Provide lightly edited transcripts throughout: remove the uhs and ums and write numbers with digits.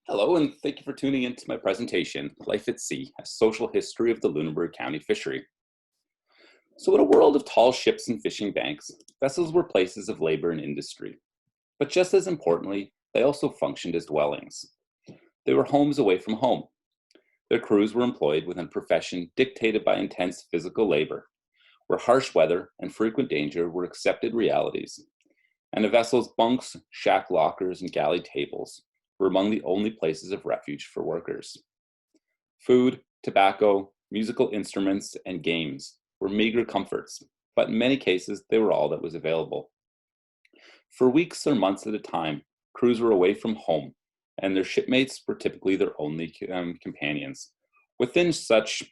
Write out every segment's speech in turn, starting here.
Hello, and thank you for tuning in to my presentation, Life at Sea, a social history of the Lunenburg County fishery. So in a world of tall ships and fishing banks, vessels were places of labor and industry. But just as importantly, they also functioned as dwellings. They were homes away from home. Their crews were employed within a profession dictated by intense physical labor, where harsh weather and frequent danger were accepted realities. And a vessel's bunks, shack lockers, and galley tables were among the only places of refuge for workers. Food, tobacco, musical instruments, and games were meager comforts, but in many cases they were all that was available. For weeks or months at a time, crews were away from home, and their shipmates were typically their only companions. Within such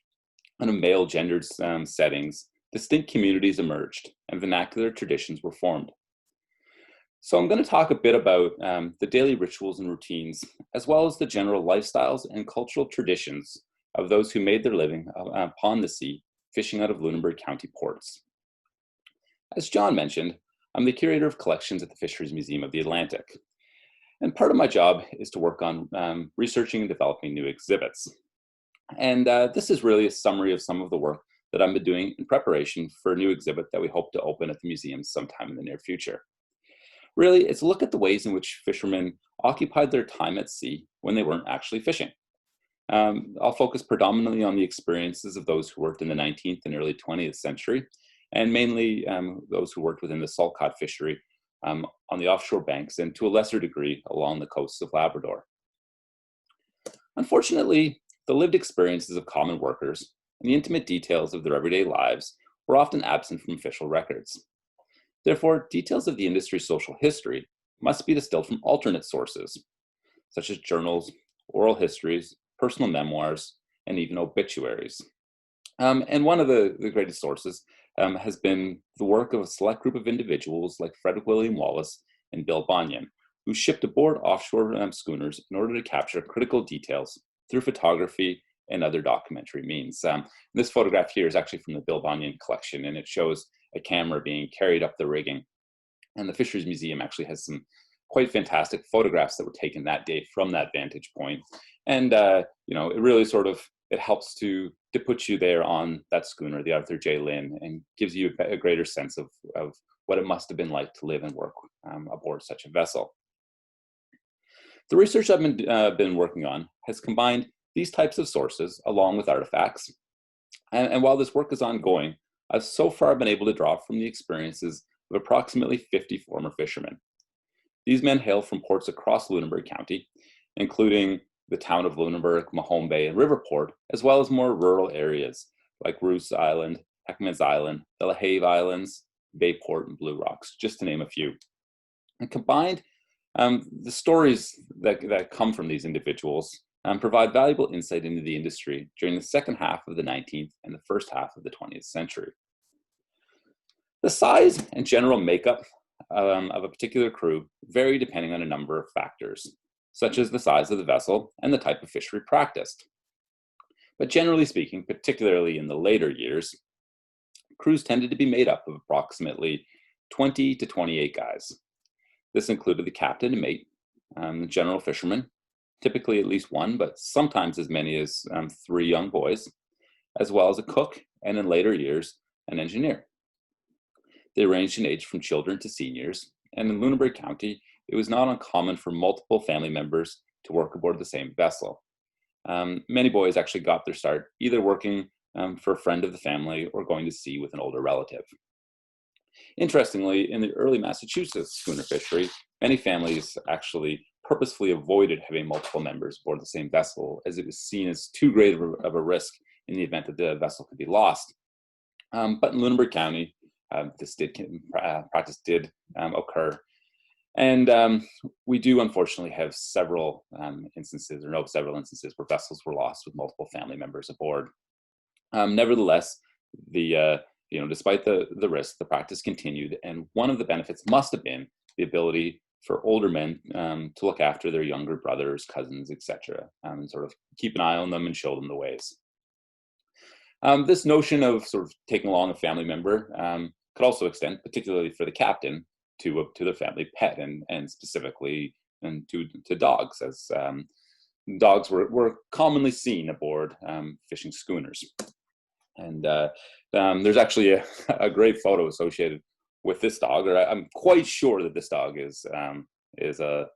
male gendered settings, distinct communities emerged, and vernacular traditions were formed. So I'm going to talk a bit about the daily rituals and routines, as well as the general lifestyles and cultural traditions of those who made their living upon the sea, fishing out of Lunenburg County ports. As John mentioned, I'm the curator of collections at the Fisheries Museum of the Atlantic. And part of my job is to work on researching and developing new exhibits. And this is really a summary of some of the work that I've been doing in preparation for a new exhibit that we hope to open at the museum sometime in the near future. Really, it's a look at the ways in which fishermen occupied their time at sea when they weren't actually fishing. I'll focus predominantly on the experiences of those who worked in the 19th and early 20th century, and mainly those who worked within the salt cod fishery on the offshore banks and to a lesser degree along the coasts of Labrador. Unfortunately, the lived experiences of common workers and the intimate details of their everyday lives were often absent from official records. Therefore, details of the industry's social history must be distilled from alternate sources, such as journals, oral histories, personal memoirs, and even obituaries. And one of the greatest sources has been the work of a select group of individuals like Frederick William Wallace and Bill Bunyan, who shipped aboard offshore schooners in order to capture critical details through photography and other documentary means. This photograph here is actually from the Bill Bunyan collection, and it shows a camera being carried up the rigging. And the Fisheries Museum actually has some quite fantastic photographs that were taken that day from that vantage point. And, it really it helps to put you there on that schooner, the Arthur J. Lynn, and gives you a greater sense of what it must have been like to live and work aboard such a vessel. The research I've been working on has combined these types of sources along with artifacts. And while this work is ongoing, I've so far been able to draw from the experiences of approximately 50 former fishermen. These men hail from ports across Lunenburg County, including the town of Lunenburg, Mahone Bay, and Riverport, as well as more rural areas like Roos Island, Heckman's Island, the LaHave Islands, Bayport, and Blue Rocks, just to name a few. And combined, the stories that come from these individuals provide valuable insight into the industry during the second half of the 19th and the first half of the 20th century. The size and general makeup of a particular crew vary depending on a number of factors, such as the size of the vessel and the type of fishery practiced. But generally speaking, particularly in the later years, crews tended to be made up of approximately 20 to 28 guys. This included the captain and mate, the general fisherman, typically at least one, but sometimes as many as 3 young boys, as well as a cook, and in later years, an engineer. They ranged in age from children to seniors, and in Lunenburg County, it was not uncommon for multiple family members to work aboard the same vessel. Many boys actually got their start either working for a friend of the family or going to sea with an older relative. Interestingly, in the early Massachusetts schooner fishery, many families actually purposefully avoided having multiple members aboard the same vessel, as it was seen as too great of a risk in the event that the vessel could be lost. But in Lunenburg County, this practice did occur. And we do unfortunately have several instances where vessels were lost with multiple family members aboard. Nevertheless, despite the risk, the practice continued, and one of the benefits must have been the ability for older men to look after their younger brothers, cousins, etc., and sort of keep an eye on them and show them the ways. This notion of sort of taking along a family member could also extend, particularly for the captain, to their family pet, and specifically to dogs, as dogs were commonly seen aboard fishing schooners. And there's actually a great photo associated with this dog, or I'm quite sure that this dog is a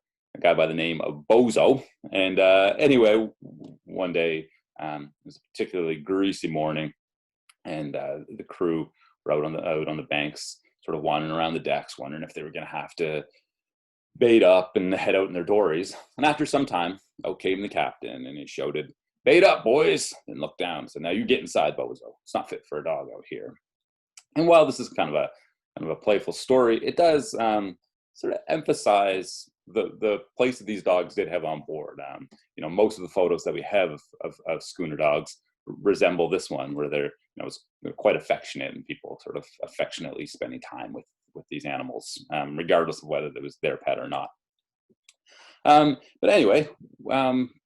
guy by the name of Bozo. And anyway, one day, it was a particularly greasy morning, and the crew were out on the banks, sort of wandering around the decks, wondering if they were going to have to bait up and head out in their dories. And after some time, out came the captain, and he shouted, "Bait up, boys!" and looked down. So now you get inside, Bozo. It's not fit for a dog out here. And while this is kind of a playful story, it does sort of emphasize the place that these dogs did have on board. Most of the photos that we have of schooner dogs resemble this one, where they're quite affectionate, and people sort of affectionately spending time with these animals, regardless of whether it was their pet or not. But anyway,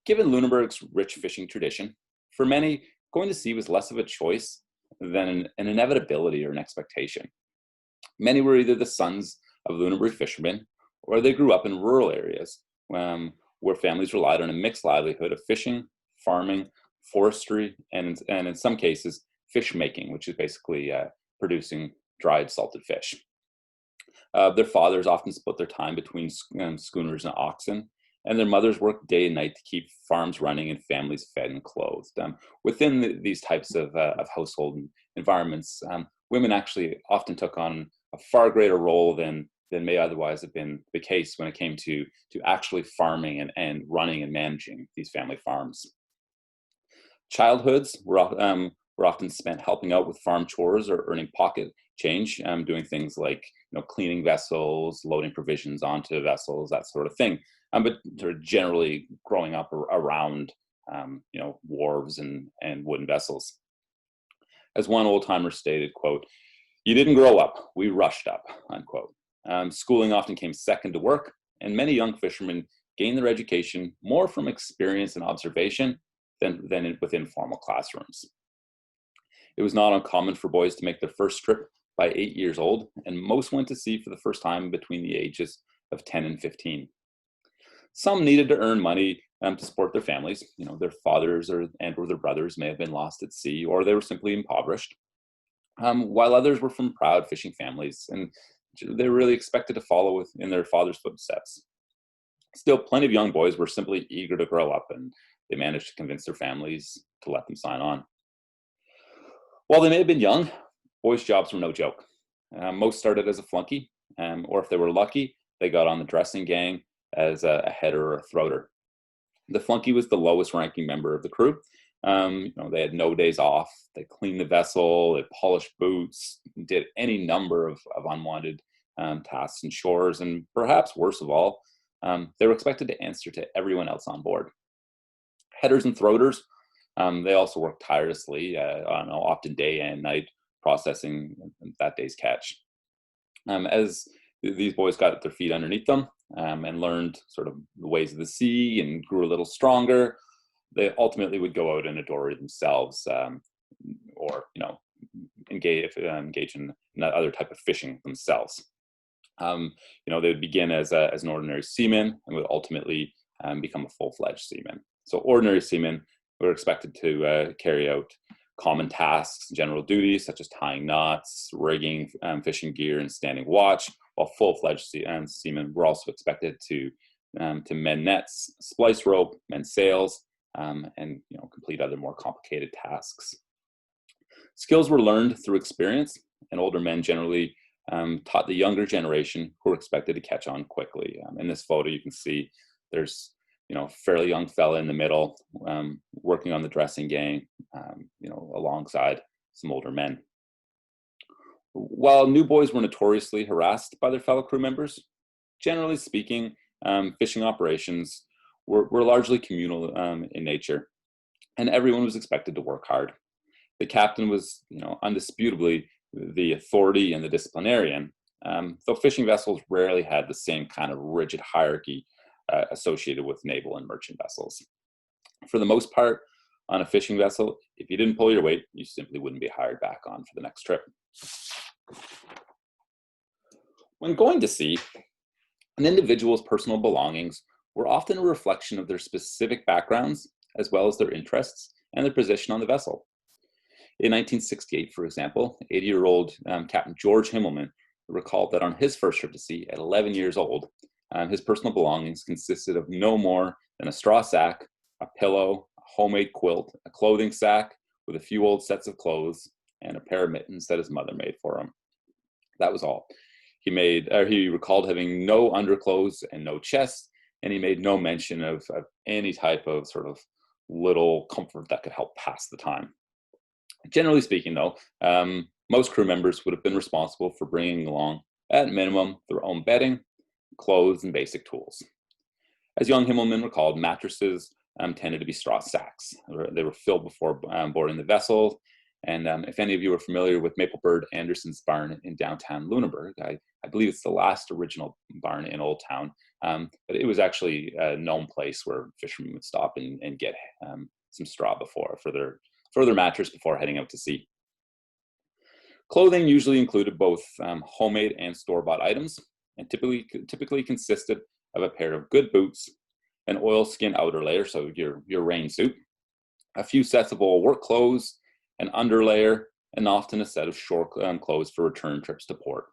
given Lunenburg's rich fishing tradition, for many, going to sea was less of a choice than an inevitability or an expectation. Many were either the sons of Lunenburg fishermen, or they grew up in rural areas where families relied on a mixed livelihood of fishing, farming, forestry, and in some cases, fish making, which is basically producing dried salted fish. Their fathers often split their time between schooners and oxen, and their mothers worked day and night to keep farms running and families fed and clothed. Within these types of household environments, women actually often took on a far greater role than may otherwise have been the case when it came to actually farming and running and managing these family farms. Childhoods were often spent helping out with farm chores or earning pocket change, doing things like cleaning vessels, loading provisions onto vessels, that sort of thing. But sort of generally growing up around wharves and wooden vessels. As one old timer stated, quote, "You didn't grow up, we rushed up," unquote. Schooling often came second to work, and many young fishermen gained their education more from experience and observation than within formal classrooms. It was not uncommon for boys to make their first trip by 8 years old, and most went to sea for the first time between the ages of 10 and 15. Some needed to earn money to support their families. Their fathers or their brothers may have been lost at sea, or they were simply impoverished. While others were from proud fishing families, and they were really expected to follow in their father's footsteps. Still, plenty of young boys were simply eager to grow up, and they managed to convince their families to let them sign on. While they may have been young, boys' jobs were no joke. Most started as a flunky, or if they were lucky, they got on the dressing gang as a header or a throater. The flunky was the lowest ranking member of the crew. They had no days off. They cleaned the vessel, they polished boots, did any number of unwanted tasks and chores, and perhaps worst of all, they were expected to answer to everyone else on board. Headers and throaters, they also worked tirelessly, often day and night, processing that day's catch. As these boys got their feet underneath them and learned sort of the ways of the sea and grew a little stronger, they ultimately would go out in a dory themselves, or engage in other type of fishing themselves. They would begin as an ordinary seaman and would ultimately become a full-fledged seaman. So ordinary seamen were expected to carry out common tasks, general duties such as tying knots, rigging fishing gear, and standing watch, while full-fledged seamen were also expected to mend nets, splice rope, mend sails, and complete other more complicated tasks. Skills were learned through experience, and older men generally taught the younger generation, who were expected to catch on quickly. In this photo, you can see there's a fairly young fella in the middle, working on the dressing gang, alongside some older men. While new boys were notoriously harassed by their fellow crew members, generally speaking, fishing operations were largely communal in nature, and everyone was expected to work hard. The captain was, undisputably the authority and the disciplinarian, though fishing vessels rarely had the same kind of rigid hierarchy associated with naval and merchant vessels. For the most part, on a fishing vessel, if you didn't pull your weight, you simply wouldn't be hired back on for the next trip. When going to sea, an individual's personal belongings were often a reflection of their specific backgrounds, as well as their interests and their position on the vessel. In 1968, for example, 80-year-old Captain George Himmelman recalled that on his first trip to sea at 11 years old, his personal belongings consisted of no more than a straw sack, a pillow, a homemade quilt, a clothing sack with a few old sets of clothes, and a pair of mittens that his mother made for him. That was all. He recalled having no underclothes and no chest, and he made no mention of any type of sort of little comfort that could help pass the time. Generally speaking, though, most crew members would have been responsible for bringing along, at minimum, their own bedding, clothes, and basic tools. As young Himmelman recalled, mattresses tended to be straw sacks. They were filled before boarding the vessel. And if any of you are familiar with Maplebird Anderson's barn in downtown Lunenburg, I believe it's the last original barn in Old Town, but it was actually a known place where fishermen would stop and get some straw for their mattress before heading out to sea. Clothing usually included both homemade and store-bought items, and typically consisted of a pair of good boots, an oilskin outer layer, so your rain suit, a few sets of old work clothes, an underlayer, and often a set of shore clothes for return trips to port.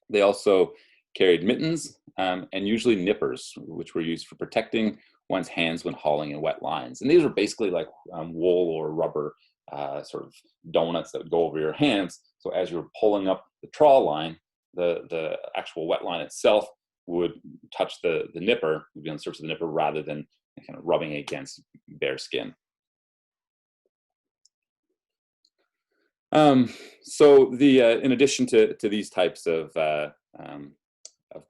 They also carried mittens and usually nippers, which were used for protecting one's hands when hauling in wet lines. And these were basically like wool or rubber sort of donuts that would go over your hands. So as you were pulling up the trawl line, the actual wet line itself would touch the nipper, would be on the surface of the nipper rather than kind of rubbing against bare skin. So in addition to these types of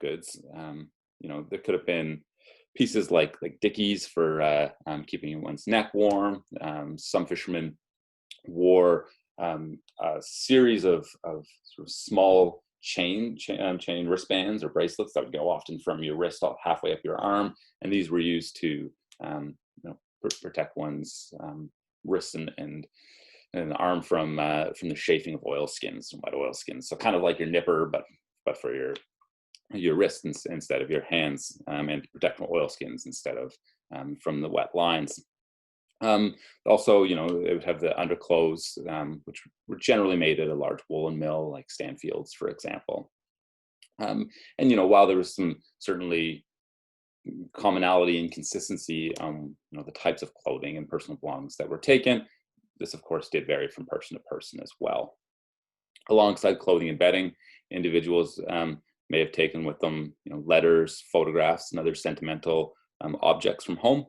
goods, there could have been pieces like dickies for keeping one's neck warm. Some fishermen wore a series of sort of small chain wristbands or bracelets that would go often from your wrist halfway up your arm, and these were used to protect one's wrists and arm from the chafing of oilskins, wet oilskins. So kind of like your nipper, but for your wrists instead of your hands, and to protect from oilskins instead of from the wet lines. Also, it would have the underclothes, which were generally made at a large woolen mill like Stanfield's, for example. And while there was some certainly commonality and consistency on the types of clothing and personal belongings that were taken, this of course did vary from person to person as well. Alongside clothing and bedding, individuals may have taken with them letters, photographs, and other sentimental objects from home.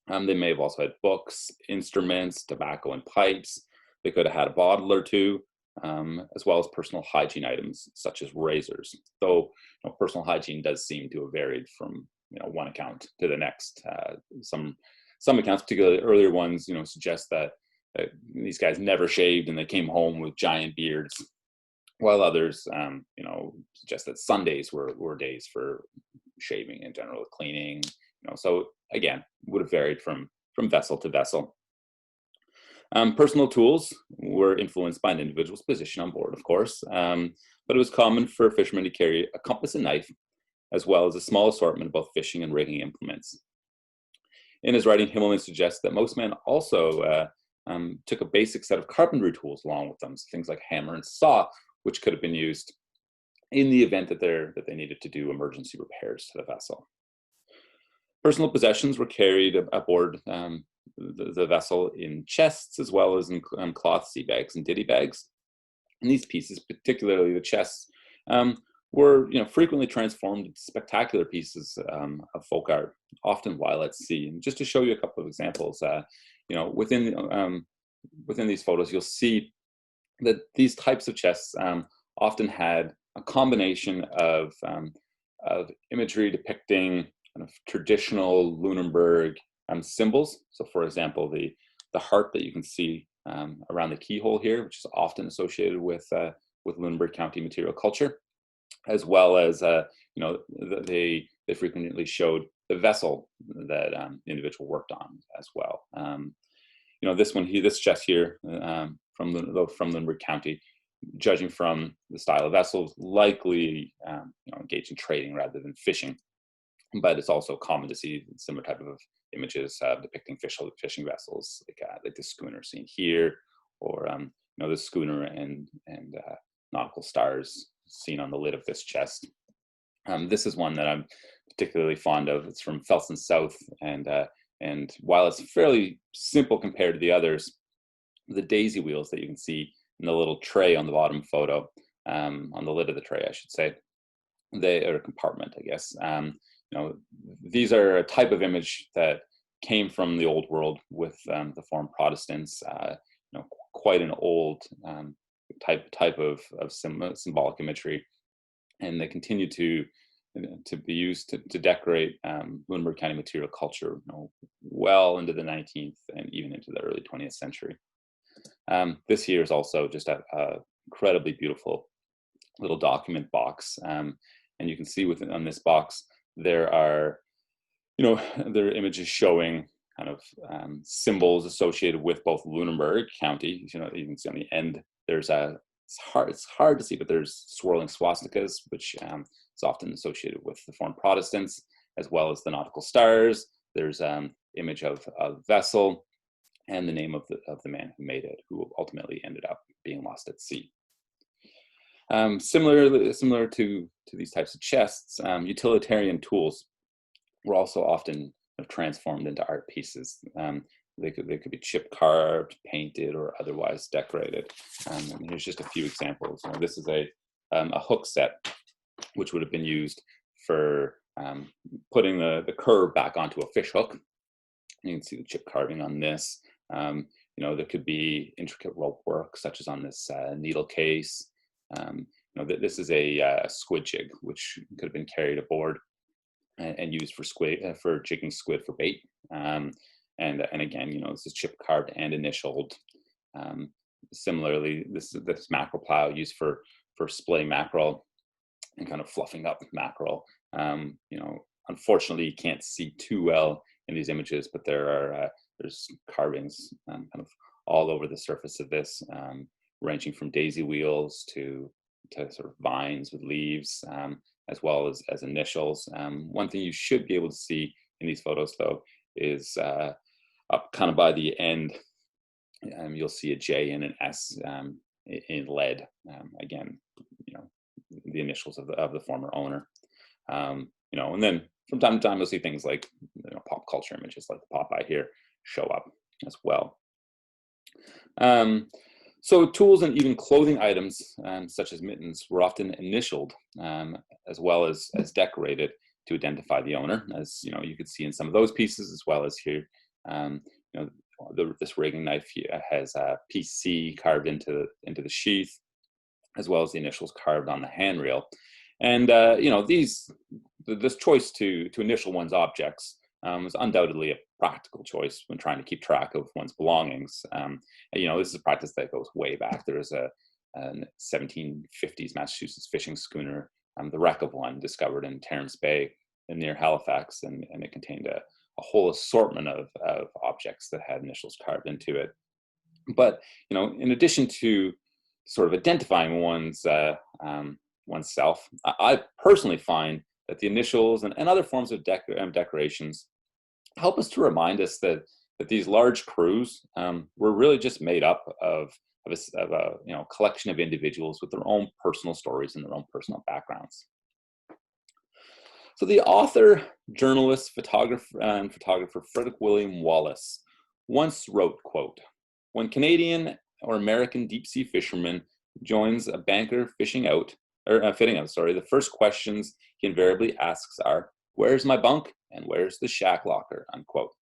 They may have also had books, instruments, tobacco, and pipes. They could have had a bottle or two, as well as personal hygiene items such as razors. Though personal hygiene does seem to have varied from one account to the next. Some accounts, particularly earlier ones, suggest that these guys never shaved and they came home with giant beards, while others, suggest that Sundays were days for shaving and general cleaning. So again, would have varied from vessel to vessel. Personal tools were influenced by an individual's position on board, of course, but it was common for fishermen to carry a compass and knife, as well as a small assortment of both fishing and rigging implements. In his writing, Himmelman suggests that most men also took a basic set of carpentry tools along with them, so things like hammer and saw, which could have been used in the event that they needed to do emergency repairs to the vessel. Personal possessions were carried aboard the vessel in chests, as well as in cloth sea bags and ditty bags. And these pieces, particularly the chests, were frequently transformed into spectacular pieces of folk art, often while at sea. And just to show you a couple of examples, within these photos, you'll see that these types of chests often had a combination of imagery depicting kind of traditional Lunenburg symbols. So, for example, the heart that you can see around the keyhole here, which is often associated with Lunenburg County material culture, as well as they frequently showed the vessel that the individual worked on as well. This chest here from Lunenburg County, judging from the style of vessels, likely engaged in trading rather than fishing. but it's also common to see similar type of images depicting fishing vessels, like the schooner seen here, or the schooner and nautical stars seen on the lid of this chest. This is one that I'm particularly fond of. It's from Felsen South, and while it's fairly simple compared to the others, the daisy wheels that you can see in the little tray on the bottom photo, on the lid of the tray, I should say, they are a compartment, I guess. These are a type of image that came from the old world with the foreign Protestants. Quite an old type of symbolic imagery, and they continue to be used to decorate Lunenburg County material culture, well into the 19th and even into the early 20th century. This here is also just a incredibly beautiful little document box, and you can see on this box there are there are images showing kind of symbols associated with both Lunenburg County. You can see on the end there's it's hard to see, but there's swirling swastikas, which is often associated with the foreign Protestants, as well as the nautical stars. There's image of a vessel and the name of the man who made it, who ultimately ended up being lost at sea. Similar to these types of chests, utilitarian tools were also often transformed into art pieces. They could be chip carved, painted, or otherwise decorated. And here's just a few examples. This is a hook set, which would have been used for putting the curve back onto a fish hook. You can see the chip carving on this. There could be intricate rope work, such as on this needle case. This is a squid jig, which could have been carried aboard and used for jigging squid for bait. And again, this is chip carved and initialed. Similarly, this mackerel plow used for splay mackerel and kind of fluffing up mackerel. Unfortunately, you can't see too well in these images, but there's carvings kind of all over the surface of this, ranging from daisy wheels to sort of vines with leaves, as well as initials. One thing you should be able to see in these photos, though, is up kind of by the end, you'll see a J and an S in lead. Again, the initials of the former owner. And then from time to time, you'll see things like pop culture images like the Popeye here show up as well. So tools and even clothing items, such as mittens, were often initialed as well as decorated to identify the owner, as you could see in some of those pieces, as well as here. This rigging knife here has PC carved into the sheath, as well as the initials carved on the handrail. And this choice to initial one's objects was undoubtedly a practical choice when trying to keep track of one's belongings. This is a practice that goes way back. There was a 1750s Massachusetts fishing schooner, the wreck of one, discovered in Terrence Bay near Halifax, and it contained a whole assortment of objects that had initials carved into it. But in addition to sort of identifying oneself, I personally find that the initials and other forms of decorations help us to remind us that these large crews were really just made up of a collection of individuals with their own personal stories and their own personal backgrounds. So the author, journalist, photographer Frederick William Wallace once wrote, quote, "When Canadian or American deep sea fisherman joins a banker fitting out, the first questions he invariably asks are, 'Where's my bunk and where's the shack locker?'" Unquote.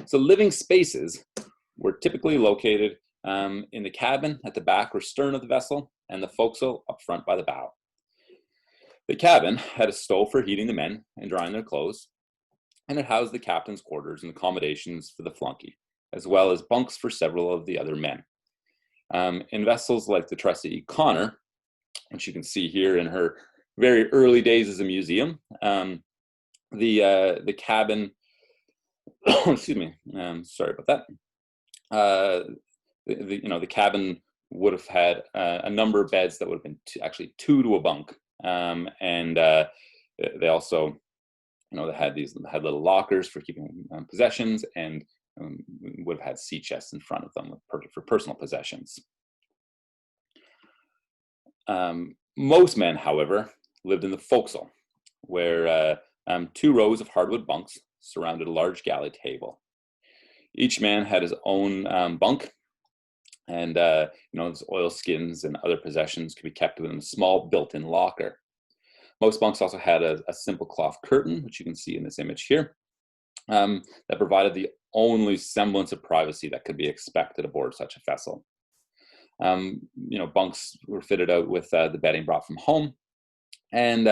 So living spaces were typically located in the cabin at the back or stern of the vessel, and the forecastle up front by the bow. The cabin had a stove for heating the men and drying their clothes, and it housed the captain's quarters and accommodations for the flunky, as well as bunks for several of the other men. In vessels like the Trustee Connor, which you can see here in her very early days as a museum, the cabin, excuse me, sorry about that. The cabin would have had a number of beds that would have been actually two to a bunk, and they also They had little lockers for keeping possessions, and would have had sea chests in front of them for personal possessions. Most men, however, lived in the forecastle, where 2 rows of hardwood bunks surrounded a large galley table. Each man had his own bunk, and his oilskins and other possessions could be kept within a small built-in locker. Most bunks also had a simple cloth curtain, which you can see in this image here, that provided the only semblance of privacy that could be expected aboard such a vessel. Bunks were fitted out with the bedding brought from home, and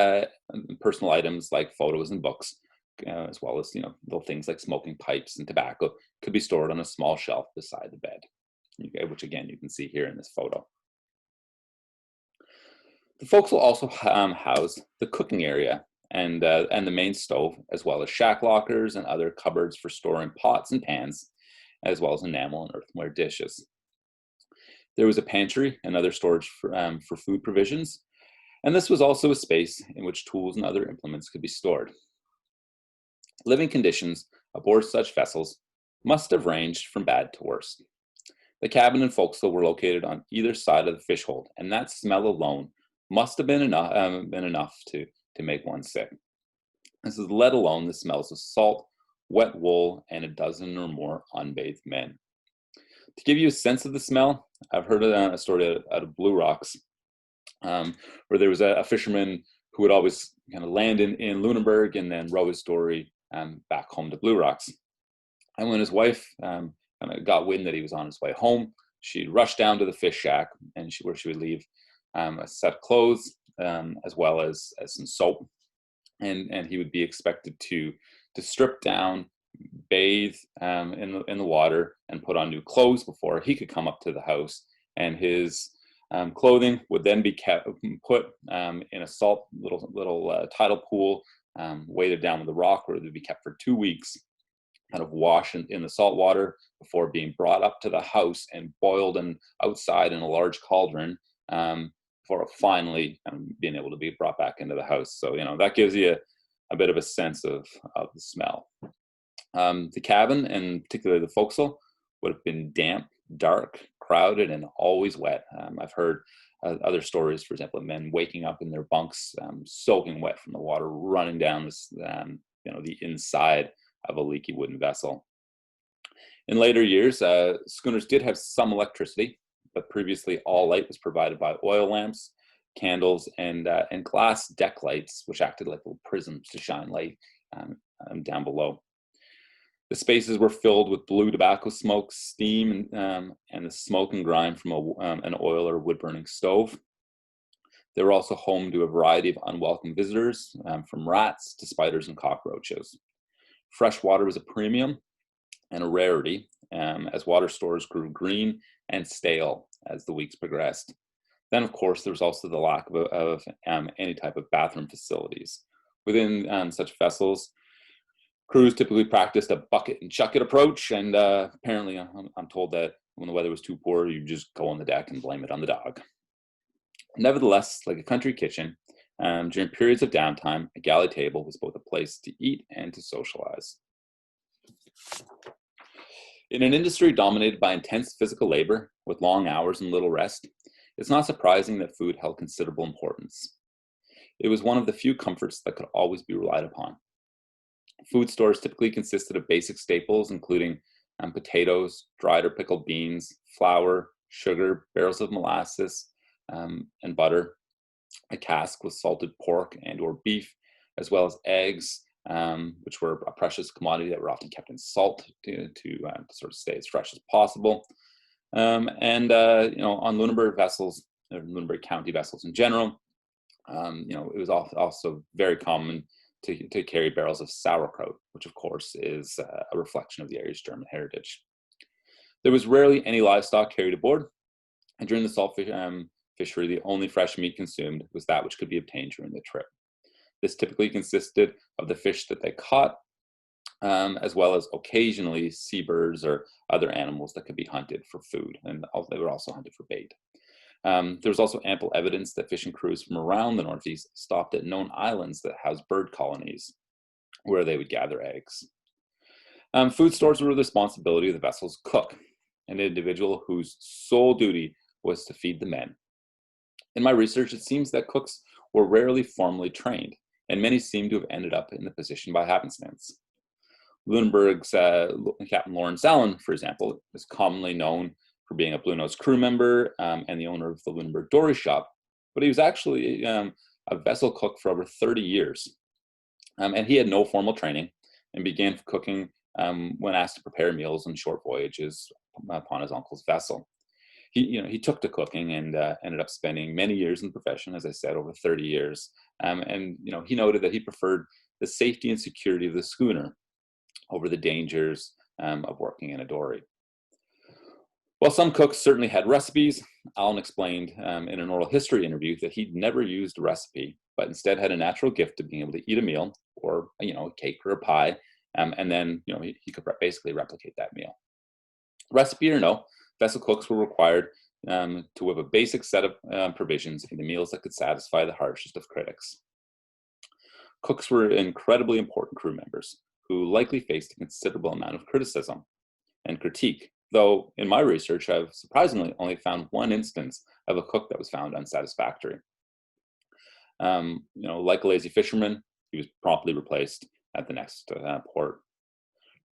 personal items like photos and books, as well as little things like smoking pipes and tobacco, could be stored on a small shelf beside the bed, which again you can see here in this photo. The forecastle also housed the cooking area and the main stove, as well as shack lockers and other cupboards for storing pots and pans, as well as enamel and earthenware dishes. There was a pantry and other storage for food provisions, and this was also a space in which tools and other implements could be stored. Living conditions aboard such vessels must have ranged from bad to worse. The cabin and forecastle were located on either side of the fish hold, and that smell alone must have been enough to make one sick. This is let alone the smells of salt, wet wool, and a dozen or more unbathed men. To give you a sense of the smell, I've heard a story out of Blue Rocks, where there was a fisherman who would always kind of land in Lunenburg and then row his dory back home to Blue Rocks. And when his wife kind of got wind that he was on his way home, she'd rush down to the fish shack, and where she would leave a set of clothes, as well as some soap, and he would be expected to strip down, bathe in the water, and put on new clothes before he could come up to the house. And his clothing would then be put in a salt little tidal pool, weighted down with a rock, where they'd be kept for 2 weeks, kind of washed in the salt water before being brought up to the house and boiled outside in a large cauldron, before finally being able to be brought back into the house. So that gives you a bit of a sense of the smell. The cabin, and particularly the forecastle, would have been damp, dark, crowded, and always wet. I've heard other stories, for example, of men waking up in their bunks, soaking wet from the water running down the inside of a leaky wooden vessel. In later years, schooners did have some electricity, but previously all light was provided by oil lamps, candles, and glass deck lights, which acted like little prisms to shine light down below. The spaces were filled with blue tobacco smoke, steam, and the smoke and grime from an oil or wood-burning stove. They were also home to a variety of unwelcome visitors, from rats to spiders and cockroaches. Fresh water was a premium and a rarity, as water stores grew green and stale as the weeks progressed. Then, of course, there was also the lack of any type of bathroom facilities. Within such vessels, crews typically practiced a bucket and chuck it approach, and apparently I'm told that when the weather was too poor, you just go on the deck and blame it on the dog. Nevertheless, like a country kitchen, during periods of downtime, a galley table was both a place to eat and to socialize. In an industry dominated by intense physical labor, with long hours and little rest, it's not surprising that food held considerable importance. It was one of the few comforts that could always be relied upon. Food stores typically consisted of basic staples, including potatoes, dried or pickled beans, flour, sugar, barrels of molasses, and butter, a cask with salted pork and or beef, as well as eggs, which were a precious commodity that were often kept in salt to sort of stay as fresh as possible. On Lunenburg vessels, or Lunenburg County vessels in general, it was also very common to carry barrels of sauerkraut, which of course is a reflection of the area's German heritage. There was rarely any livestock carried aboard, and during the salt fishery, the only fresh meat consumed was that which could be obtained during the trip. This typically consisted of the fish that they caught, as well as occasionally seabirds or other animals that could be hunted for food, and they were also hunted for bait. There was also ample evidence that fishing crews from around the Northeast stopped at known islands that housed bird colonies. where they would gather eggs. Food stores were the responsibility of the vessel's cook, an individual whose sole duty was to feed the men. In my research, it seems that cooks were rarely formally trained, and many seem to have ended up in the position by happenstance. Lunenburg's Captain Lawrence Allen, for example, is commonly known for being a Blue Nose crew member and the owner of the Lunenburg Dory Shop, but he was actually a vessel cook for over 30 years. And he had no formal training and began cooking when asked to prepare meals on short voyages upon his uncle's vessel. He took to cooking and ended up spending many years in the profession, as I said, over 30 years. And he noted that he preferred the safety and security of the schooner over the dangers of working in a dory. While some cooks certainly had recipes, Allen explained in an oral history interview that he'd never used a recipe, but instead had a natural gift of being able to eat a meal or a cake or a pie, and then he could basically replicate that meal. Recipe or no, vessel cooks were required to whip a basic set of provisions into meals that could satisfy the harshest of critics. Cooks were incredibly important crew members who likely faced a considerable amount of criticism and critique, though in my research I've surprisingly only found one instance of a cook that was found unsatisfactory. Like a lazy fisherman, he was promptly replaced at the next port.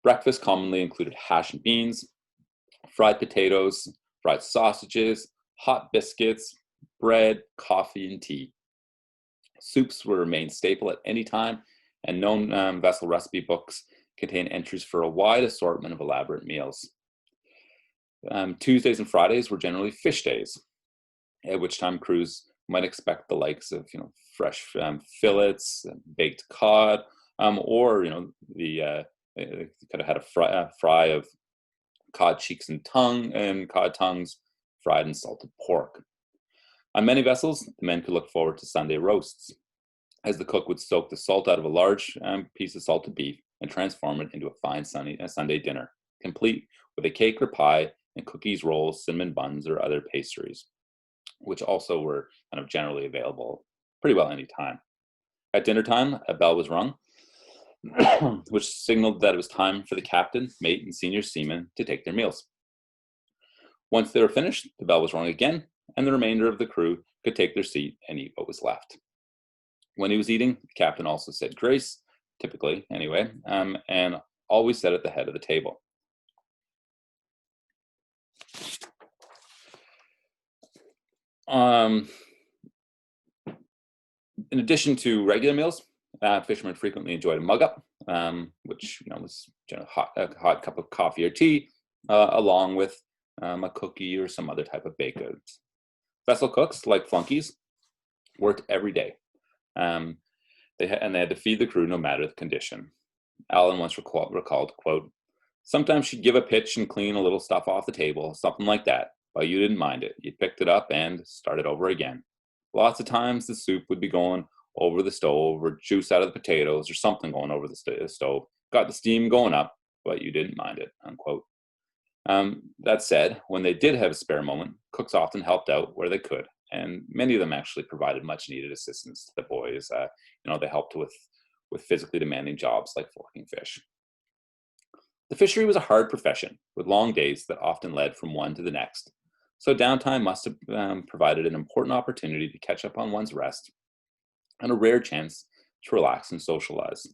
Breakfast commonly included hash and beans, fried potatoes, fried sausages, hot biscuits, bread, coffee, and tea. Soups were a main staple at any time, and known vessel recipe books contain entries for a wide assortment of elaborate meals. Tuesdays and Fridays were generally fish days, at which time crews might expect the likes of fresh fillets, baked cod, or they could have had a fry of cod cheeks and cod tongues, fried and salted pork. On many vessels, the men could look forward to Sunday roasts, as the cook would soak the salt out of a large piece of salted beef and transform it into a fine Sunday dinner, complete with a cake or pie and cookies, rolls, cinnamon buns, or other pastries, which also were kind of generally available pretty well any time. At dinner time, a bell was rung, which signaled that it was time for the captain, mate, and senior seamen to take their meals. Once they were finished, the bell was rung again, and the remainder of the crew could take their seat and eat what was left. When he was eating, the captain also said grace, typically anyway, and always sat at the head of the table. In addition to regular meals, fishermen frequently enjoyed a mug-up, which was a hot cup of coffee or tea, along with a cookie or some other type of baked goods. Vessel cooks, like flunkies, worked every day. They had to feed the crew no matter the condition. Allen once recalled, quote, "Sometimes she'd give a pitch and clean a little stuff off the table, something like that, but you didn't mind it. You picked it up and started over again. Lots of times the soup would be going over the stove, or juice out of the potatoes, or something going over the stove. Got the steam going up, but you didn't mind it," unquote. That said, when they did have a spare moment, cooks often helped out where they could, and many of them actually provided much needed assistance to the boys. They helped with physically demanding jobs like forking fish. The fishery was a hard profession with long days that often led from one to the next, so downtime must have provided an important opportunity to catch up on one's rest and a rare chance to relax and socialize.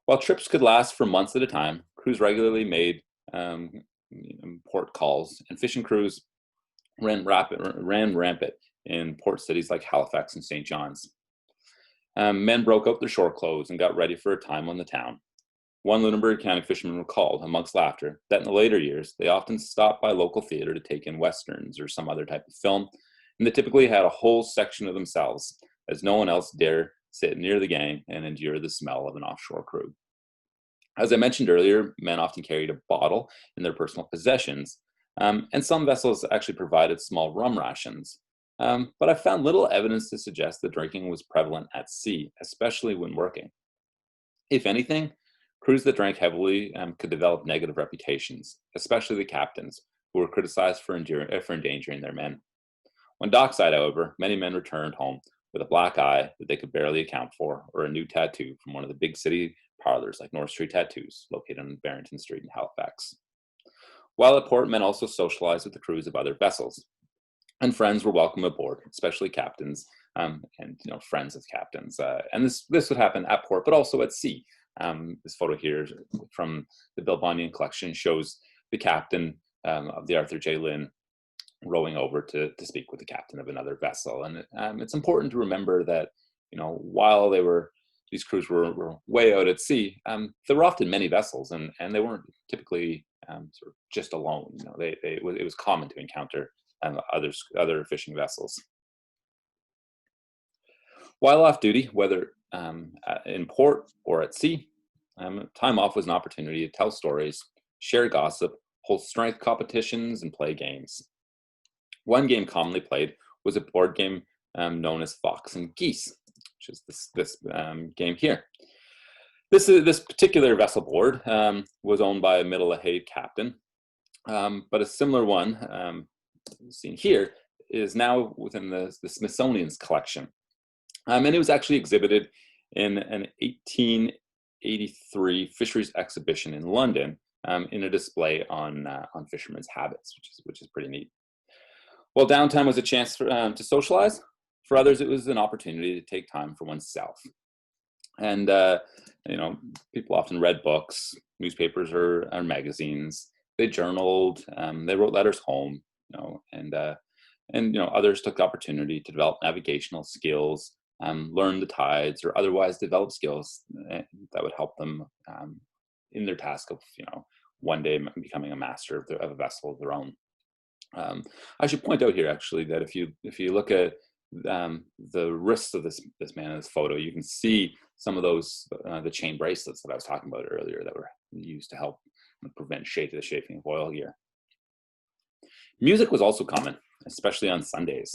While trips could last for months at a time, crews regularly made port calls, and fishing crews ran rampant in port cities like Halifax and St. John's. Men broke out their shore clothes and got ready for a time on the town. One Lunenburg County fisherman recalled, amongst laughter, that in the later years, they often stopped by local theater to take in westerns or some other type of film, and they typically had a whole section of themselves, as no one else dare sit near the gang and endure the smell of an offshore crew. As I mentioned earlier, men often carried a bottle in their personal possessions, and some vessels actually provided small rum rations. But I found little evidence to suggest that drinking was prevalent at sea, especially when working. If anything, crews that drank heavily could develop negative reputations, especially the captains, who were criticized for endangering their men. When dockside, however, many men returned home with a black eye that they could barely account for, or a new tattoo from one of the big city parlors like North Street Tattoos, located on Barrington Street in Halifax. While at port, men also socialized with the crews of other vessels, and friends were welcome aboard, especially captains, and friends of captains. And this would happen at port, but also at sea. This photo here from the Bill Bunyan collection shows the captain of the Arthur J. Lynn rowing over to speak with the captain of another vessel. And it's important to remember that, while these crews were way out at sea, there were often many vessels, and they weren't typically sort of just alone. It was common to encounter other fishing vessels. While off duty, whether in port or at sea, time off was an opportunity to tell stories, share gossip, hold strength competitions, and play games. One game commonly played was a board game known as Fox and Geese, which is this game here. This particular vessel board was owned by a middle-aged captain, but a similar one seen here is now within the Smithsonian's collection, and it was actually exhibited in an 1883 fisheries exhibition in London in a display on fishermen's habits, which is pretty neat. While downtime was a chance to socialize, for others it was an opportunity to take time for oneself. And people often read books, newspapers, or magazines. They journaled, they wrote letters home, and others took the opportunity to develop navigational skills, learn the tides, or otherwise develop skills that would help them in their task of one day becoming a master of a vessel of their own. I should point out here actually that if you look at the wrists of this man in this photo, you can see some of those the chain bracelets that I was talking about earlier that were used to help prevent the chafing of oil gear. Music was also common, especially on Sundays.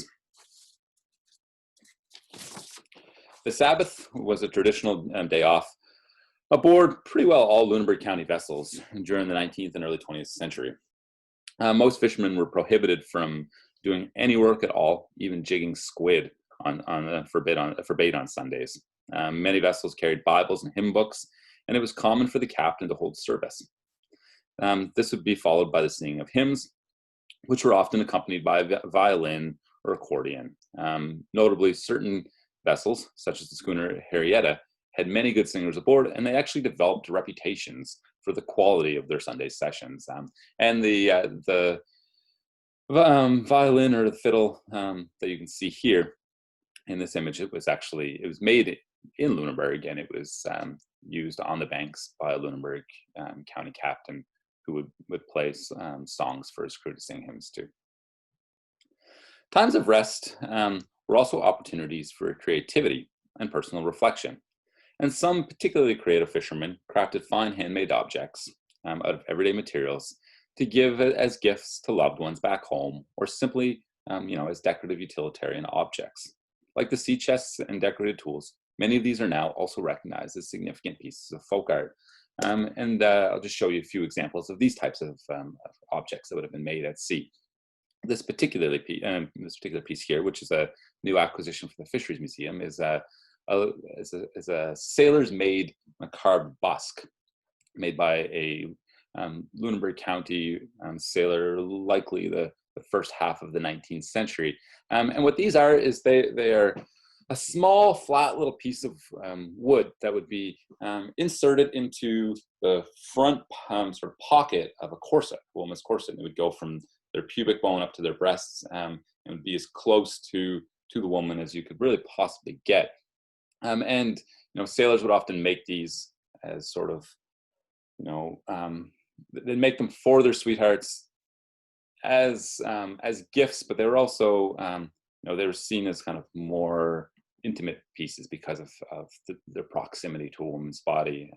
The Sabbath was a traditional day off aboard pretty well all Lunenburg County vessels during the 19th and early 20th century. Most fishermen were prohibited from doing any work at all, even jigging squid for bait on Sundays. Many vessels carried Bibles and hymn books, and it was common for the captain to hold service. This would be followed by the singing of hymns, which were often accompanied by a violin or accordion. Notably, certain vessels, such as the schooner Henrietta, had many good singers aboard, and they actually developed reputations for the quality of their Sunday sessions. And the violin or the fiddle that you can see here in this image, it was made in Lunenburg, and it was used on the banks by a Lunenburg county captain who would play songs for his crew to sing hymns to. Times of rest were also opportunities for creativity and personal reflection. And some particularly creative fishermen crafted fine handmade objects out of everyday materials to give as gifts to loved ones back home, or simply, as decorative utilitarian objects. Like the sea chests and decorated tools, many of these are now also recognized as significant pieces of folk art. I'll just show you a few examples of these types of objects that would have been made at sea. This particular piece here, which is a new acquisition for the Fisheries Museum, is a sailor's made carved busk made by a Lunenburg County sailor, likely the first half of the 19th century. And what these are is they are a small flat little piece of wood that would be inserted into the front sort of pocket of a corset, a woman's corset. And it would go from their pubic bone up to their breasts, and would be as close to the woman as you could really possibly get. And sailors would often make these as sort of, they'd make them for their sweethearts as gifts, but they were also, they were seen as kind of more intimate pieces because of their proximity to a woman's body.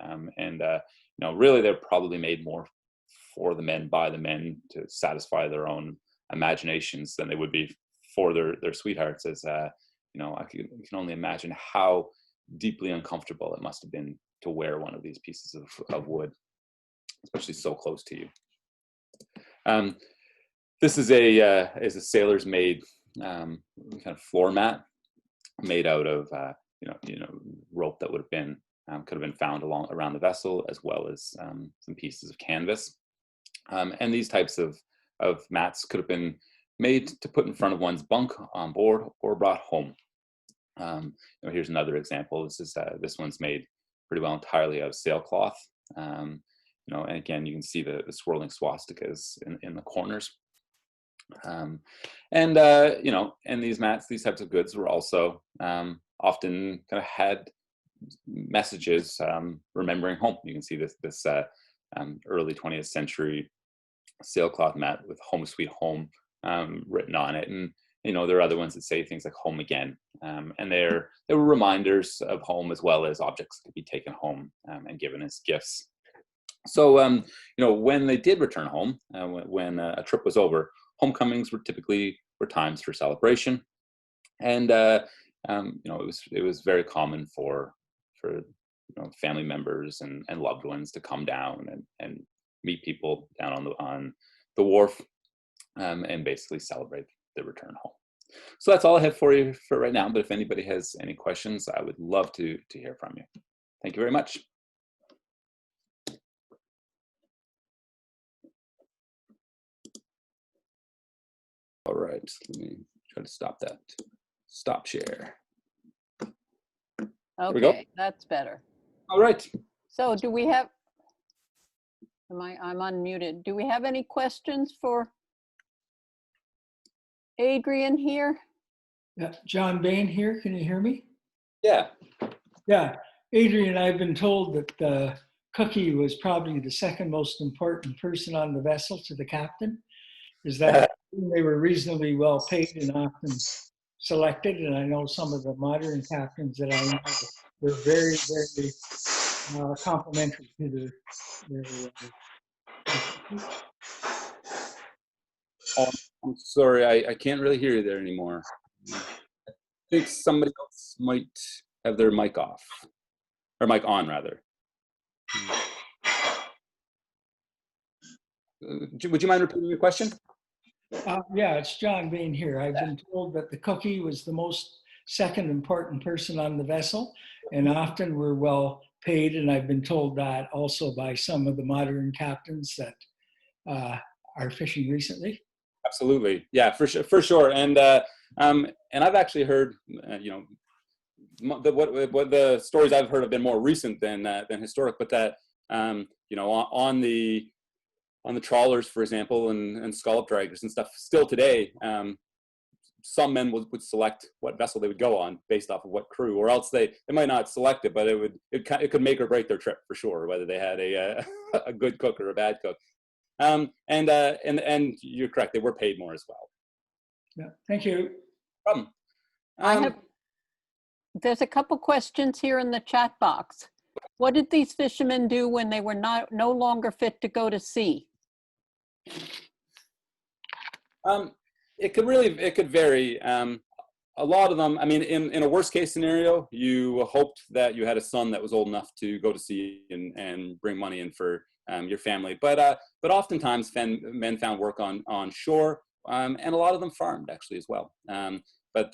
Really they're probably made more for the men by the men to satisfy their own imaginations than they would be for their sweethearts. As I can only imagine how deeply uncomfortable it must have been to wear one of these pieces of wood, especially so close to you. This is a sailor's made kind of floor mat made out of rope that would have been could have been found around the vessel, as well as some pieces of canvas. And these types of mats could have been made to put in front of one's bunk on board or brought home. Here's another example. This one's made pretty well entirely out of sailcloth. And again, you can see the swirling swastikas in the corners. And these mats, these types of goods were also often kind of had messages remembering home. You can see this early 20th century sailcloth mat with "Home Sweet Home" written on it, and there are other ones that say things like "Home Again," and they were reminders of home, as well as objects that could be taken home and given as gifts. So when they did return home, when a trip was over, homecomings were typically times for celebration, and it was very common for family members and loved ones to come down and meet people down on the wharf and basically celebrate the return home. So that's all I have for you for right now. But if anybody has any questions, I would love to hear from you. Thank you very much. All right, let me try to stop that. Stop share. Okay, that's better. All right. So do we have, I'm unmuted. Do we have any questions for Adrian here? Yeah, John Bain here. Can you hear me? Yeah. Yeah, Adrian, I've been told that Cookie was probably the second most important person on the vessel to the captain. Is that they were reasonably well paid and often selected? And I know some of the modern captains that I know were very, very complimentary to their Oh, I'm sorry, I can't really hear you there anymore. I think somebody else might have their mic off, or mic on rather. Would you mind repeating your question? Yeah, it's John Bain here. I've been told that the Cookie was the most second important person on the vessel, and often were well paid. And I've been told that also by some of the modern captains that are fishing recently. Absolutely, yeah, for sure. And I've actually heard, what the stories I've heard have been more recent than historic, but that on the trawlers, for example, and scallop draggers and stuff, still today, some men would select what vessel they would go on based off of what crew, or else they might not select it, but it could make or break their trip for sure, whether they had a good cook or a bad cook. And you're correct, they were paid more as well. Yeah, thank you. No problem. There's a couple questions here in the chat box. What did these fishermen do when they were no longer fit to go to sea? It could vary. A lot of them, I mean, in a worst case scenario, you hoped that you had a son that was old enough to go to sea and bring money in for your family. But oftentimes men found work on shore, and a lot of them farmed actually as well. But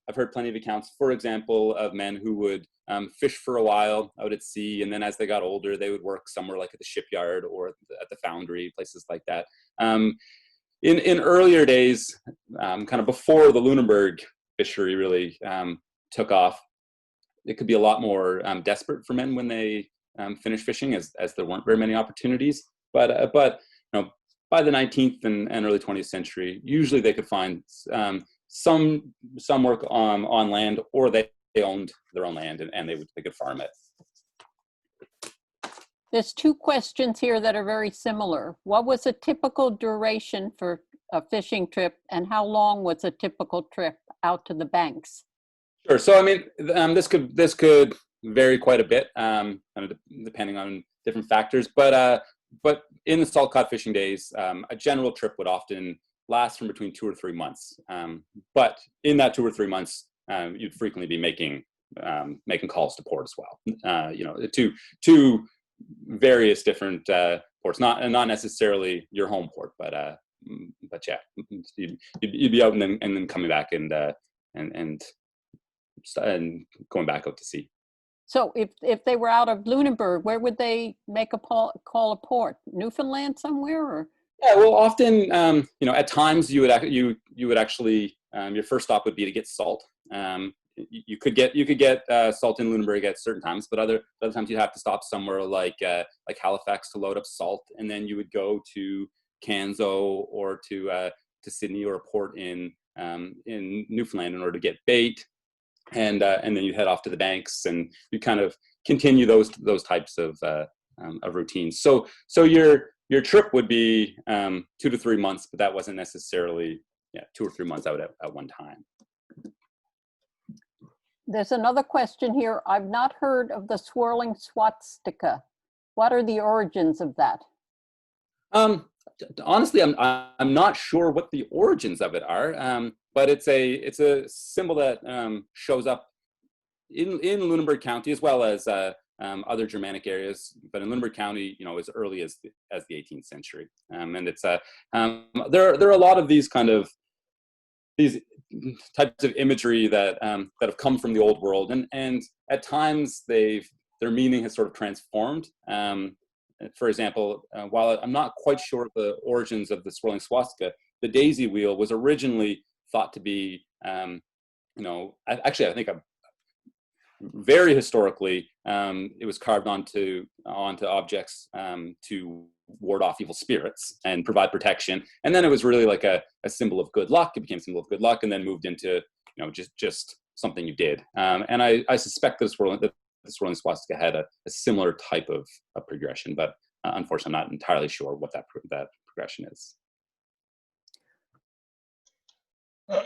I've heard plenty of accounts, for example, of men who would fish for a while out at sea, and then as they got older, they would work somewhere like at the shipyard or at the foundry, places like that. In earlier days, kind of before the Lunenburg fishery really took off, it could be a lot more desperate for men when they finished fishing, as there weren't very many opportunities. But by the 19th and early 20th century, usually they could find some work on land, or they owned their own land and they could farm it. There's two questions here that are very similar. What was a typical duration for a fishing trip, and how long was a typical trip out to the banks? Sure. So I mean, this could vary quite a bit, kind of depending on different factors. But in the salt cod fishing days, a general trip would often last from between 2 or 3 months. But in that 2 or 3 months, you'd frequently be making calls to port as well. To various different ports, not necessarily your home port, but yeah, you'd be out and then coming back and and going back out to sea. So if they were out of Lunenburg, where would they make a call a port? Newfoundland somewhere, or? Yeah, well, often, you know, at times you would actually your first stop would be to get salt. You could get salt in Lunenburg at certain times, but other times you'd have to stop somewhere like Halifax to load up salt, and then you would go to Canso or to Sydney or a port in Newfoundland in order to get bait, and then you head off to the banks, and you kind of continue those types of routines. So your trip would be 2 to 3 months, but that wasn't necessarily 2 or 3 months out at one time. There's another question here. I've not heard of the swirling swastika. What are the origins of that? Honestly, I'm not sure what the origins of it are, but it's a symbol that shows up in Lunenburg County as well as other Germanic areas, but in Lunenburg County, you know, as early as the 18th century, and it's there are a lot of these types of imagery that have come from the old world, and at times their meaning has sort of transformed. For example, while I'm not quite sure of the origins of the swirling swastika, the daisy wheel was originally thought to be, you know, actually I think very historically, it was carved onto objects to ward off evil spirits and provide protection. And then it was really like a symbol of good luck. It became a symbol of good luck, and then moved into, you know, just something you did. And I suspect that the swirling swastika had a similar type of progression, but unfortunately, I'm not entirely sure what that progression is.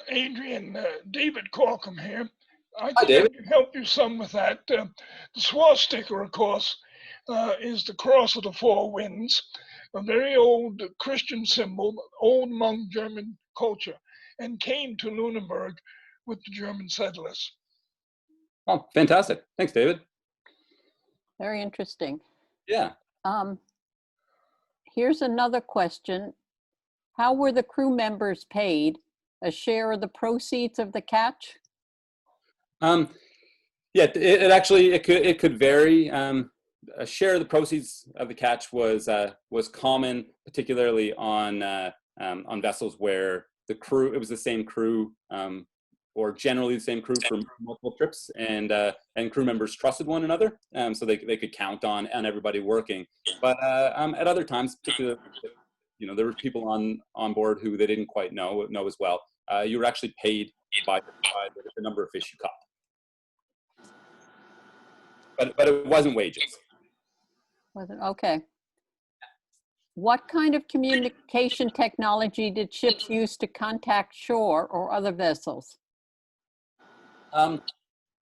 Adrian, David Corkum here. I Hi, David. can help you some with that. The swastika, of course, is the cross of the four winds, a very old Christian symbol, old among German culture, and came to Lunenburg with the German settlers. Oh, fantastic. Thanks, David. Very interesting. Yeah. Here's another question. How were the crew members paid? A share of the proceeds of the catch? Yeah, it actually could vary. A share of the proceeds of the catch was common, particularly on vessels where it was the same crew, or generally the same crew for multiple trips, and crew members trusted one another, so they could count on everybody working. But at other times, particularly, you know, there were people on board who they didn't quite know as well. You were actually paid by the number of fish you caught. But it wasn't wages. Wasn't okay. What kind of communication technology did ships use to contact shore or other vessels? In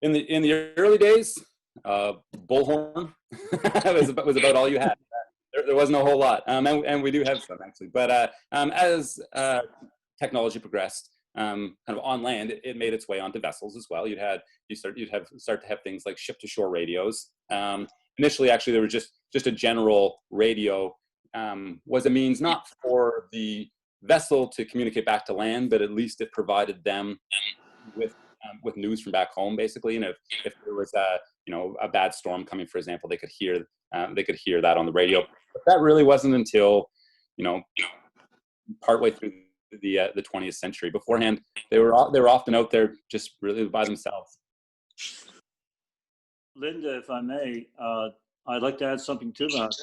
the early days, bullhorn was about all you had. There wasn't a whole lot, and we do have some actually. But as technology progressed, kind of on land, it made its way onto vessels as well. You'd start to have things like ship-to-shore radios. Initially, actually, there was just a general radio, was a means not for the vessel to communicate back to land, but at least it provided them with news from back home, basically. And if there was a bad storm coming, for example, they could hear that on the radio. But that really wasn't until, you know, partway through the 20th century. Beforehand, they were often out there just really by themselves. Linda, if I may, I'd like to add something to that.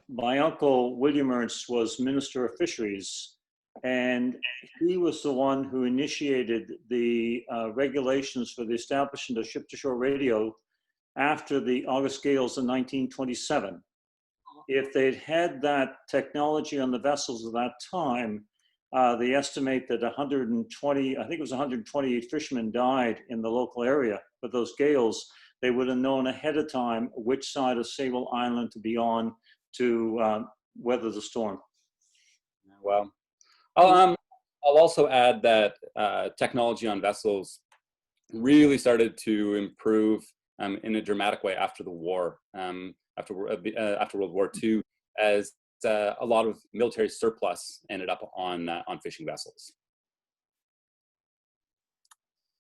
My uncle William Ernst was Minister of Fisheries, and he was the one who initiated the regulations for the establishment of ship-to-shore radio after the August gales in 1927. If they'd had that technology on the vessels at that time, they estimate that 128 fishermen died in the local area with those gales. They would have known ahead of time which side of Sable Island to be on to weather the storm. Well, I'll also add that technology on vessels really started to improve in a dramatic way after the war, after World War II, as a lot of military surplus ended up on fishing vessels.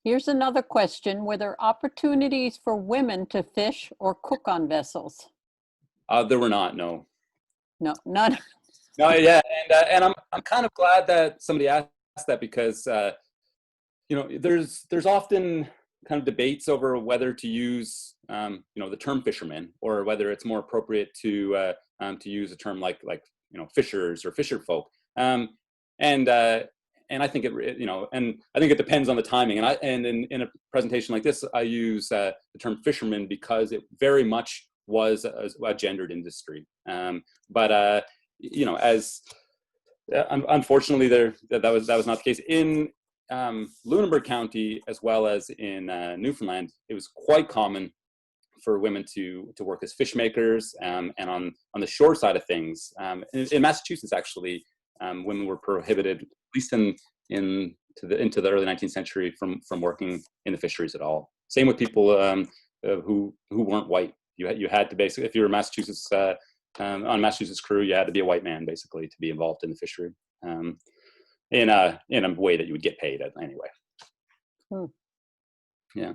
Here's another question. Were there opportunities for women to fish or cook on vessels? There were not, no. No, none. No, yeah, and I'm kind of glad that somebody asked that because you know, there's often kind of debates over whether to use you know, the term fisherman, or whether it's more appropriate to use a term like you know, fishers or fisher folk. And I think you know, and I think it depends on the timing. And in a presentation like this, I use the term fisherman because it very much was a gendered industry. But you know, as unfortunately, that was not the case in Lunenburg County, as well as in Newfoundland. It was quite common for women to work as fish makers, and on the shore side of things. In Massachusetts, actually, women were prohibited, at least into the early 19th century, from working in the fisheries at all. Same with people who weren't white. You had to basically, if you were Massachusetts on Massachusetts crew, you had to be a white man basically to be involved in the fishery, in a way that you would get paid anyway. Yeah.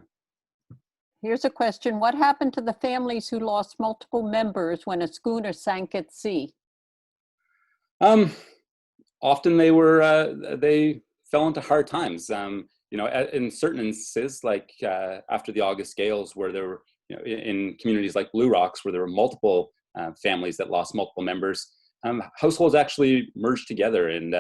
Here's a question. What happened to the families who lost multiple members when a schooner sank at sea? Often they fell into hard times. You know, in certain instances, like after the August gales, where there were, you know, in communities like Blue Rocks, where there were multiple families that lost multiple members, households actually merged together, and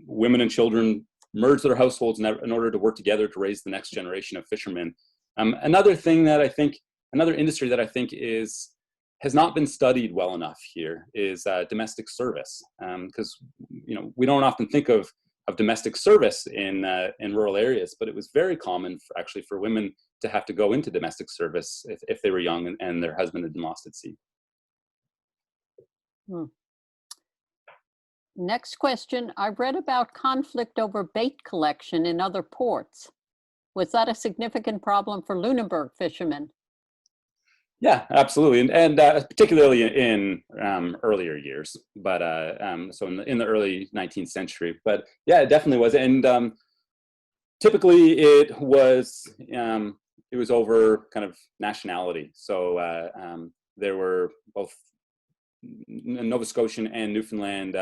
women and children merged their households in order to work together to raise the next generation of fishermen. Another industry that I think has not been studied well enough here is domestic service, because you know, we don't often think of domestic service in rural areas, but it was very common for women to have to go into domestic service if they were young and their husband had been lost at sea. Next question. I read about conflict over bait collection in other ports. Was that a significant problem for Lunenburg fishermen? Yeah, absolutely, and particularly in earlier years, but so in the early 19th century. But yeah, it definitely was, and typically it was over kind of nationality. So there were both Nova Scotian and Newfoundland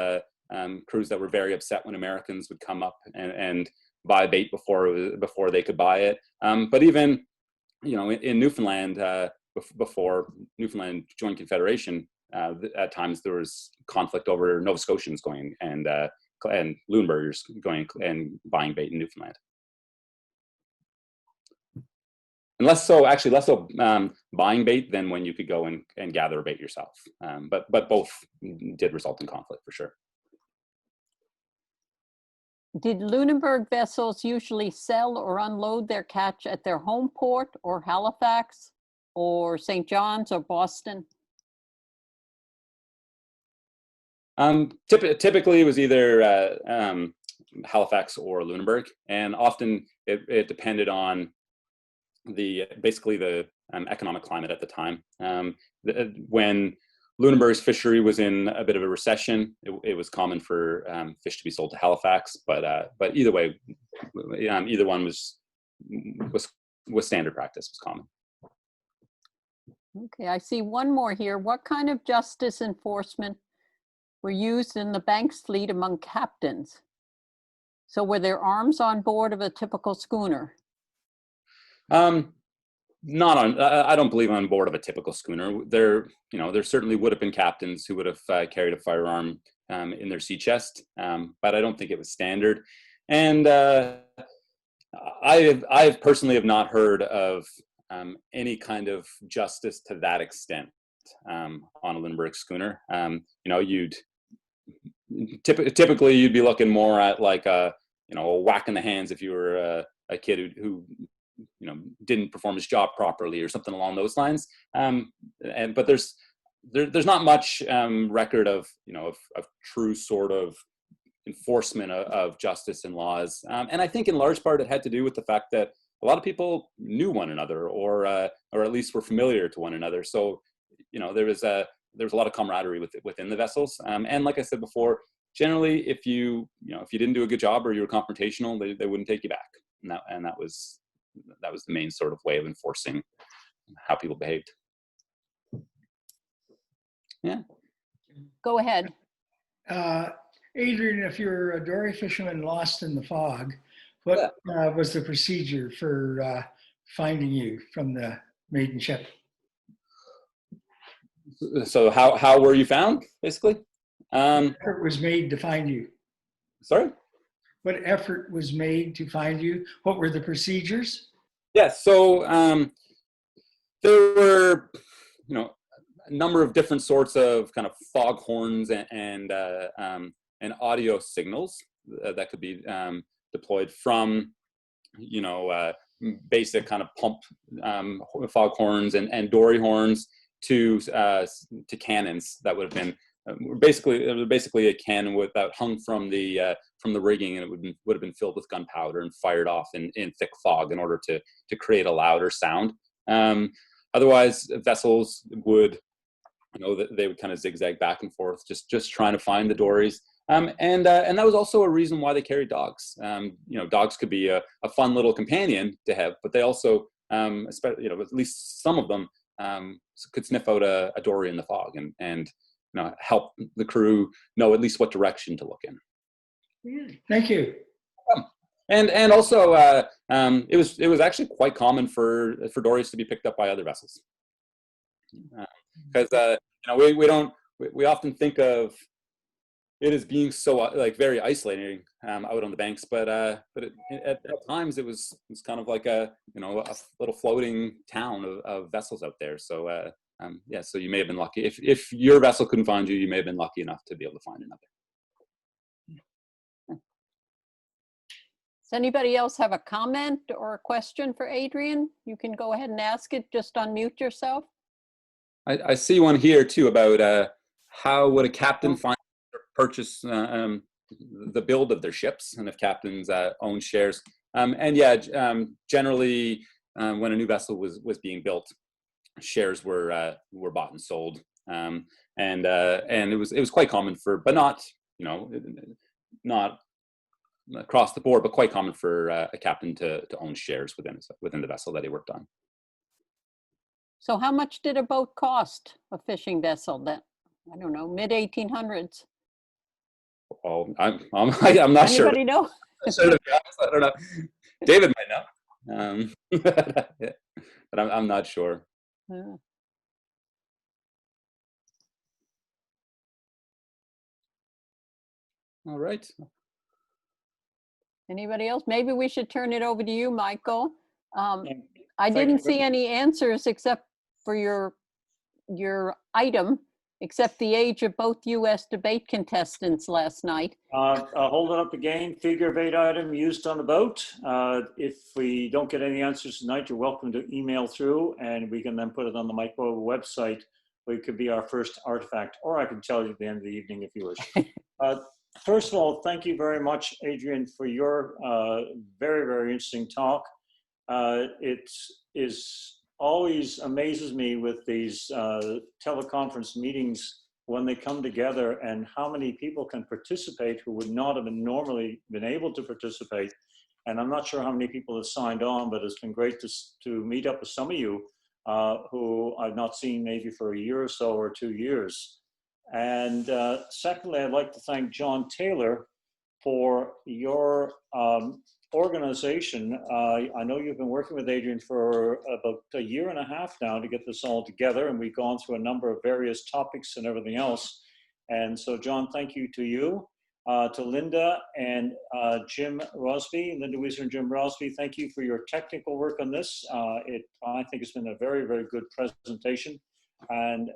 crews that were very upset when Americans would come up and buy bait before they could buy it. But even, you know, in Newfoundland, before Newfoundland joined Confederation, at times there was conflict over Nova Scotians going and Lunenburgers going and buying bait in Newfoundland. And less so buying bait than when you could go and gather bait yourself. But both did result in conflict for sure. Did Lunenburg vessels usually sell or unload their catch at their home port, or Halifax, or St. John's, or Boston? Typically, it was either Halifax or Lunenburg, and often it depended on the economic climate at the time. When Lunenburg's fishery was in a bit of a recession, it was common for fish to be sold to Halifax, but either way, either one was standard practice, was common. Okay, I see one more here. What kind of justice enforcement were used in the Banks fleet among captains? So were there arms on board of a typical schooner? Not on. I don't believe on board of a typical schooner. There certainly would have been captains who would have carried a firearm in their sea chest, but I don't think it was standard. And I personally have not heard of any kind of justice to that extent on a Lunenburg schooner. You know, typically you'd be looking more at like a whack in the hands if you were a kid who didn't perform his job properly or something along those lines. But there's not much record of true sort of enforcement of justice and laws. And I think in large part it had to do with the fact that a lot of people knew one another, or at least were familiar to one another. So there was a lot of camaraderie within the vessels. And like I said before, generally if you didn't do a good job or you were confrontational, they wouldn't take you back. and that was the main sort of way of enforcing how people behaved. Yeah. Go ahead. Adrian, if you're a dory fisherman lost in the fog, what was the procedure for finding you from the maiden ship? So how were you found, basically? What effort was made to find you? Sorry? What effort was made to find you? What were the procedures? Yeah, so there were, a number of different sorts of kind of fog horns and audio signals that could be deployed from, basic kind of pump fog horns and dory horns to cannons that would have been basically a cannon that hung from the rigging, and it would have been filled with gunpowder and fired off in thick fog in order to create a louder sound. Otherwise, vessels would, they would kind of zigzag back and forth, just trying to find the dories. And that was also a reason why they carried dogs. Dogs could be a fun little companion to have, but they also, especially, at least some of them could sniff out a dory in the fog and help the crew know at least what direction to look in. Thank you. And also, it was actually quite common for dories to be picked up by other vessels, because we often think of it as being so very isolating out on the banks, but at times it was kind of like a little floating town of vessels out there. So so you may have been lucky if your vessel couldn't find you. You may have been lucky enough to be able to find another. Does anybody else have a comment or a question for Adrian? You can go ahead and ask it. Just unmute yourself. I see one here too about how would a captain find or purchase the build of their ships, and if captains own shares. Generally, when a new vessel was being built, shares were bought and sold, and it was quite common but not across the board, but quite common for a captain to own shares within the vessel that he worked on. So how much did a boat cost, a fishing vessel that, I don't know, mid-1800s? Oh, I'm not sure. Anybody know? I don't know. David might know, but I'm not sure. All right. Anybody else? Maybe we should turn it over to you, Michael. I didn't see any answers except for your item, except the age of both U.S. debate contestants last night. Holding up again, figure of 8 item used on the boat. If we don't get any answers tonight, you're welcome to email through, and we can then put it on the MICA website, where it could be our first artifact, or I can tell you at the end of the evening if you wish. First of all, thank you very much, Adrian, for your very, very interesting talk. It always amazes me with these teleconference meetings when they come together, and how many people can participate who would not have normally been able to participate. And I'm not sure how many people have signed on, but it's been great to meet up with some of you who I've not seen maybe for a year or so, or 2 years. And secondly, I'd like to thank John Taylor for your organization. I know you've been working with Adrian for about a year and a half now to get this all together, and we've gone through a number of various topics and everything else. And so, John, thank you to you, to Linda and Jim Rosby, Linda Weiser and Jim Rosby. Thank you for your technical work on this. I think it's been a very, very good presentation, and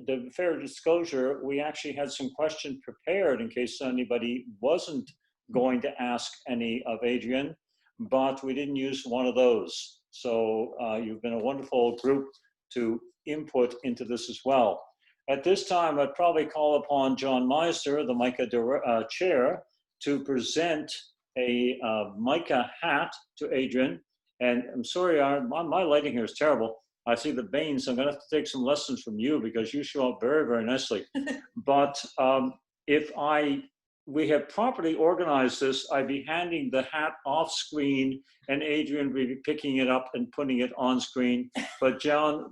the fair disclosure, we actually had some questions prepared in case anybody wasn't going to ask any of Adrian, but we didn't use one of those. So you've been a wonderful group to input into this as well. At this time, I'd probably call upon John Meister, the MICA chair, to present a MICA hat to Adrian. And I'm sorry, my lighting here is terrible. I see the veins, so I'm gonna have to take some lessons from you because you show up very, very nicely. But if I we had properly organized this, I'd be handing the hat off screen and Adrian would be picking it up and putting it on screen. But John,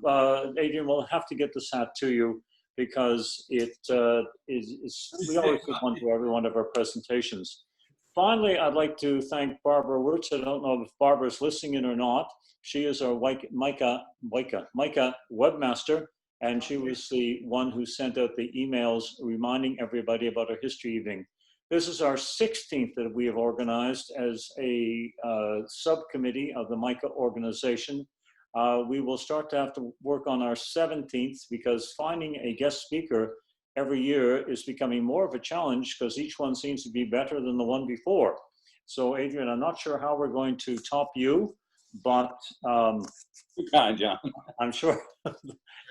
Adrian will have to get this hat to you because it we always give one to every one of our presentations. Finally, I'd like to thank Barbara Wirtz. I don't know if Barbara's listening in or not. She is our MICA webmaster, and she was the one who sent out the emails reminding everybody about our history evening. This is our 16th that we have organized as a subcommittee of the MICA organization. We will start to have to work on our 17th because finding a guest speaker every year is becoming more of a challenge because each one seems to be better than the one before. So Adrian, I'm not sure how we're going to top you, but John. I'm sure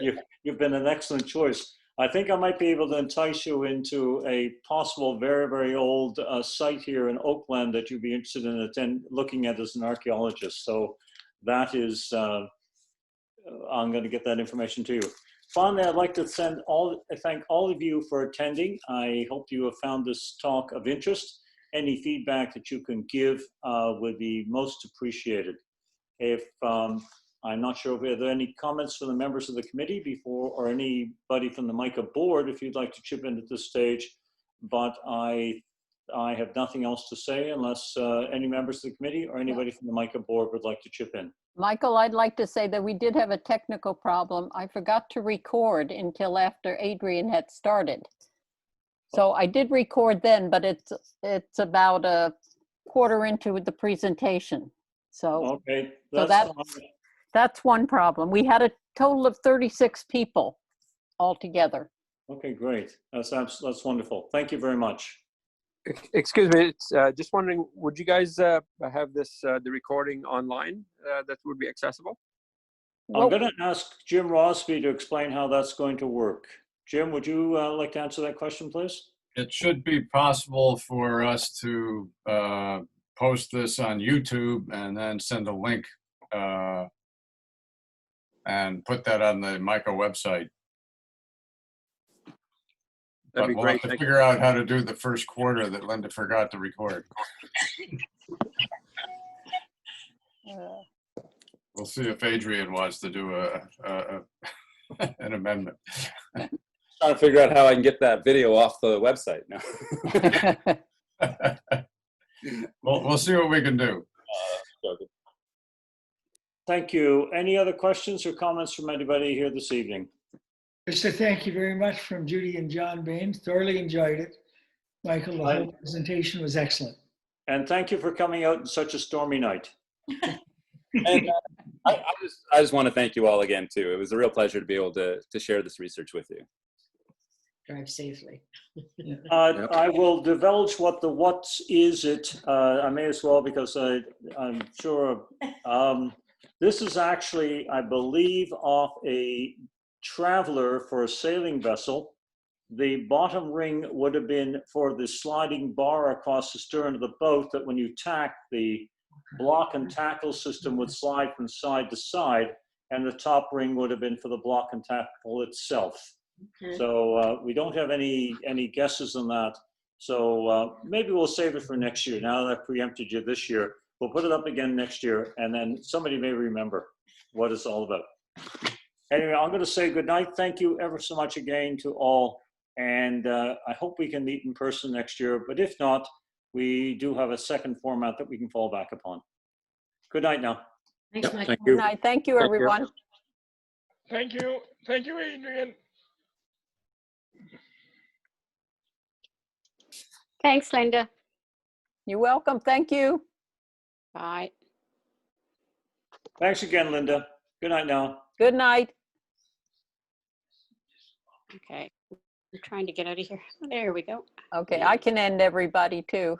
you've been an excellent choice. I think I might be able to entice you into a possible very, very old site here in Oakland that you'd be interested in looking at as an archaeologist. So that is, I'm going to get that information to you. Finally, I'd like to thank all of you for attending. I hope you have found this talk of interest. Any feedback that you can give would be most appreciated. If I'm not sure if there are any comments from the members of the committee before, or anybody from the MICA board, if you'd like to chip in at this stage, but I have nothing else to say unless any members of the committee or anybody from the MICA board would like to chip in. Michael, I'd like to say that we did have a technical problem. I forgot to record until after Adrian had started. So I did record then, but it's about a quarter into the presentation. So, okay, that's one problem. We had a total of 36 people altogether. Okay, great. That's wonderful. Thank you very much. Excuse me, it's just wondering, would you guys have this the recording online that would be accessible? I'm going to ask Jim Rosby to explain how that's going to work. Jim, would you like to answer that question, please? It should be possible for us to post this on YouTube and then send a link and put that on the MICA website. That'd be we'll great. have to figure out how to do the first quarter that Linda forgot to record. We'll see if Adrian wants to do an amendment. Trying to figure out how I can get that video off the website now. We'll see what we can do. Thank you. Any other questions or comments from anybody here this evening? Just a thank you very much from Judy and John Bain. Thoroughly enjoyed it. Michael, the whole presentation was excellent. And thank you for coming out in such a stormy night. And I just want to thank you all again too. It was a real pleasure to be able to share this research with you. Drive safely. I will divulge what is it. I may as well because I'm sure. This is actually, I believe, off a traveler for a sailing vessel. The bottom ring would have been for the sliding bar across the stern of the boat that when you tack, the block and tackle system would slide from side to side, and the top ring would have been for the block and tackle itself. Okay. So we don't have any guesses on that. So maybe we'll save it for next year. Now that I've preempted you this year, we'll put it up again next year, and then somebody may remember what it's all about. Anyway, I'm going to say good night. Thank you ever so much again to all. And I hope we can meet in person next year. But if not, we do have a second format that we can fall back upon. Good night now. Thanks, Mike. Good night. Thank you, everyone. Thank you. Thank you, Adrian. Thanks, Linda. You're welcome. Thank you. Bye. Thanks again, Linda. Good night now. Good night. Okay. I'm trying to get out of here. There we go. Okay, I can end everybody too.